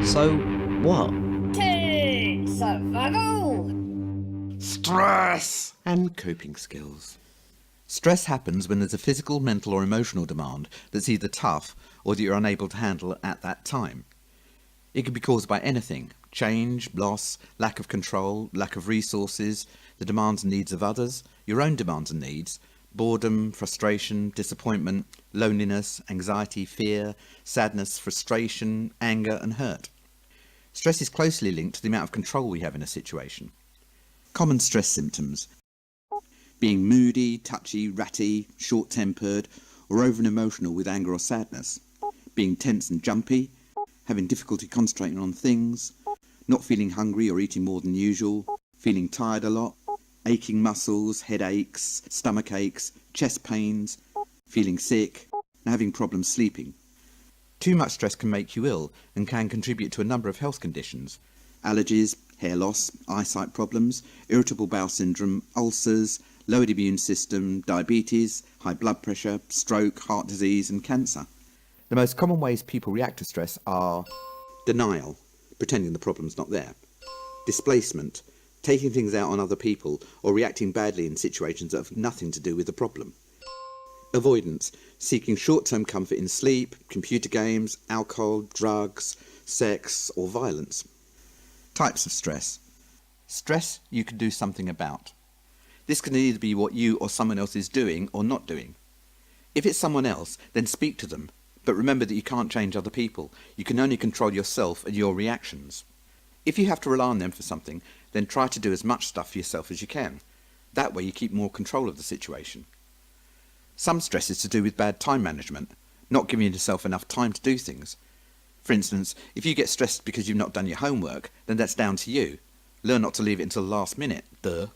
So, what? Survival! Stress and coping skills. Stress happens when there's a physical, mental or emotional demand that's either tough or that you're unable to handle at that time. It can be caused by anything: change, loss, lack of control, lack of resources, the demands and needs of others, your own demands and needs, boredom, frustration, disappointment, loneliness, anxiety, fear, sadness, frustration, anger and hurt. Stress is closely linked to the amount of control we have in a situation. Common stress symptoms: being moody, touchy, ratty, short-tempered or over-emotional with anger or sadness, being tense and jumpy, having difficulty concentrating on things, not feeling hungry or eating more than usual, feeling tired a lot, aching muscles, headaches, stomach aches, chest pains, feeling sick, and having problems sleeping. Too much stress can make you ill and can contribute to a number of health conditions: allergies, hair loss, eyesight problems, irritable bowel syndrome, ulcers, lowered immune system, diabetes, high blood pressure, stroke, heart disease and cancer. The most common ways people react to stress are denial, pretending the problem's not there; displacement, taking things out on other people or reacting badly in situations that have nothing to do with the problem; avoidance, seeking short-term comfort in sleep, computer games, alcohol, drugs, sex or violence. Types of stress. Stress you can do something about. This can either be what you or someone else is doing or not doing. If it's someone else, then speak to them, but remember that you can't change other people. You can only control yourself and your reactions. If you have to rely on them for something, then try to do as much stuff for yourself as you can. That way you keep more control of the situation. Some stress is to do with bad time management, not giving yourself enough time to do things. For instance, if you get stressed because you've not done your homework, then that's down to you. Learn not to leave it until the last minute, duh.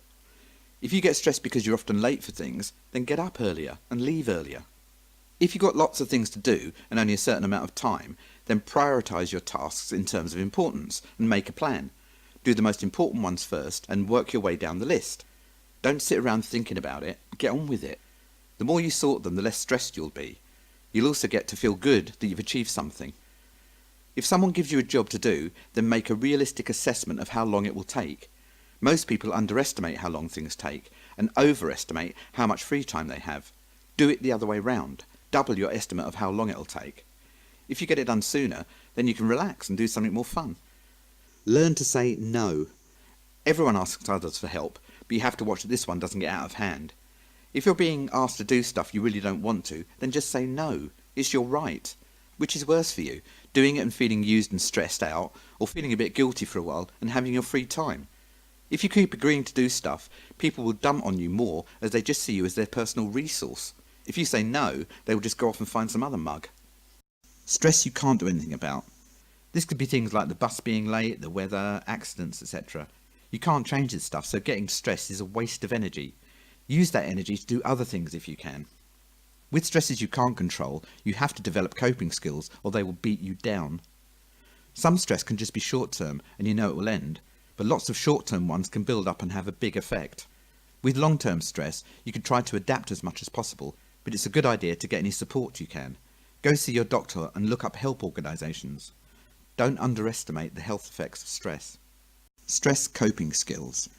If you get stressed because you're often late for things, then get up earlier and leave earlier. If you've got lots of things to do and only a certain amount of time, then prioritise your tasks in terms of importance and make a plan. Do the most important ones first and work your way down the list. Don't sit around thinking about it, get on with it. The more you sort them, the less stressed you'll be. You'll also get to feel good that you've achieved something. If someone gives you a job to do, then make a realistic assessment of how long it will take. Most people underestimate how long things take and overestimate how much free time they have. Do it the other way round. Double your estimate of how long it'll take. If you get it done sooner, then you can relax and do something more fun. Learn to say no. Everyone asks others for help, but you have to watch that this one doesn't get out of hand. If you're being asked to do stuff you really don't want to, then just say no. It's your right. Which is worse for you, doing it and feeling used and stressed out, or feeling a bit guilty for a while and having your free time? If you keep agreeing to do stuff, people will dump on you more as they just see you as their personal resource. If you say no, they will just go off and find some other mug. Stress you can't do anything about. This could be things like the bus being late, the weather, accidents, etc. You can't change this stuff, so getting stressed is a waste of energy. Use that energy to do other things if you can. With stresses you can't control, you have to develop coping skills or they will beat you down. Some stress can just be short-term and you know it will end, but lots of short-term ones can build up and have a big effect. With long-term stress, you can try to adapt as much as possible, but it's a good idea to get any support you can. Go see your doctor and look up help organisations. Don't underestimate the health effects of stress. Stress coping skills.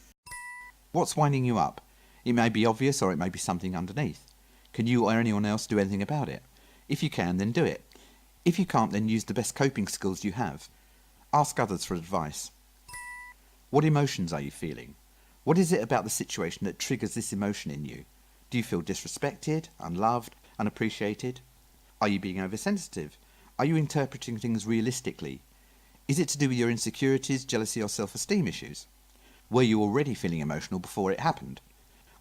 What's winding you up? It may be obvious or it may be something underneath. Can you or anyone else do anything about it? If you can, then do it. If you can't, then use the best coping skills you have. Ask others for advice. What emotions are you feeling? What is it about the situation that triggers this emotion in you? Do you feel disrespected, unloved, unappreciated? Are you being oversensitive? Are you interpreting things realistically? Is it to do with your insecurities, jealousy or self-esteem issues? Were you already feeling emotional before it happened?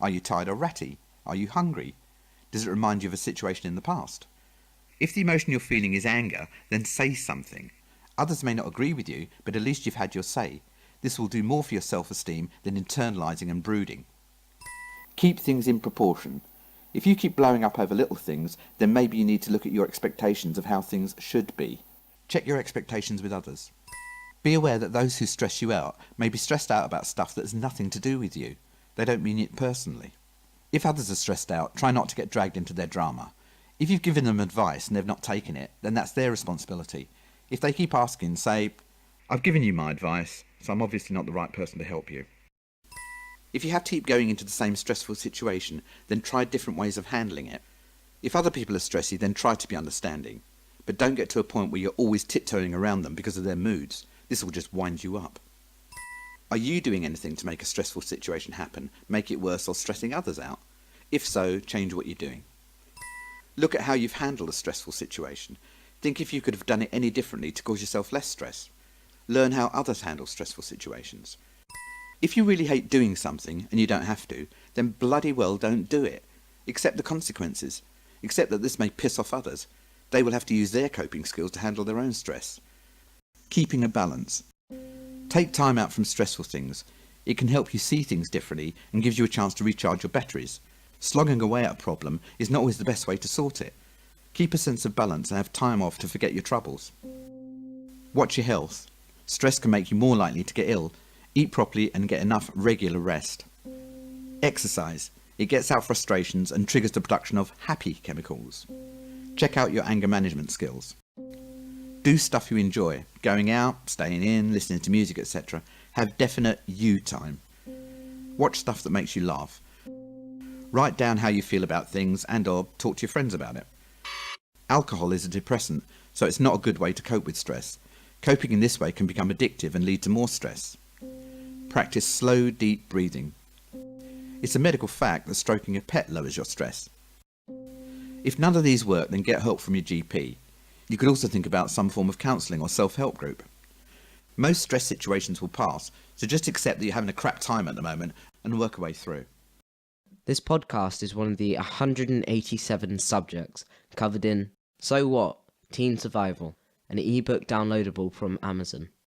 Are you tired or ratty? Are you hungry? Does it remind you of a situation in the past? If the emotion you're feeling is anger, then say something. Others may not agree with you, but at least you've had your say. This will do more for your self-esteem than internalising and brooding. Keep things in proportion. If you keep blowing up over little things, then maybe you need to look at your expectations of how things should be. Check your expectations with others. Be aware that those who stress you out may be stressed out about stuff that has nothing to do with you. They don't mean it personally. If others are stressed out, try not to get dragged into their drama. If you've given them advice and they've not taken it, then that's their responsibility. If they keep asking, say, I've given you my advice, so I'm obviously not the right person to help you. If you have to keep going into the same stressful situation, then try different ways of handling it. If other people are stressy, then try to be understanding. But don't get to a point where you're always tiptoeing around them because of their moods. This will just wind you up. Are you doing anything to make a stressful situation happen, make it worse, or stressing others out? If so, change what you're doing. Look at how you've handled a stressful situation. Think if you could have done it any differently to cause yourself less stress. Learn how others handle stressful situations. If you really hate doing something and you don't have to, then bloody well don't do it. Accept the consequences. Accept that this may piss off others. They will have to use their coping skills to handle their own stress. Keeping a balance. Take time out from stressful things. It can help you see things differently and gives you a chance to recharge your batteries. Slogging away at a problem is not always the best way to sort it. Keep a sense of balance and have time off to forget your troubles. Watch your health. Stress can make you more likely to get ill. Eat properly and get enough regular rest. Exercise. It gets out frustrations and triggers the production of happy chemicals. Check out your anger management skills. Do stuff you enjoy. Going out, staying in, listening to music, etc. Have definite you time. Watch stuff that makes you laugh. Write down how you feel about things and or talk to your friends about it. Alcohol is a depressant, so it's not a good way to cope with stress. Coping in this way can become addictive and lead to more stress. Practice slow, deep breathing. It's a medical fact that stroking a pet lowers your stress. If none of these work, then get help from your GP. You could also think about some form of counselling or self-help group. Most stress situations will pass, so just accept that you're having a crap time at the moment and work your way through. This podcast is one of the 187 subjects covered in So What? Teen Survival, an ebook downloadable from Amazon.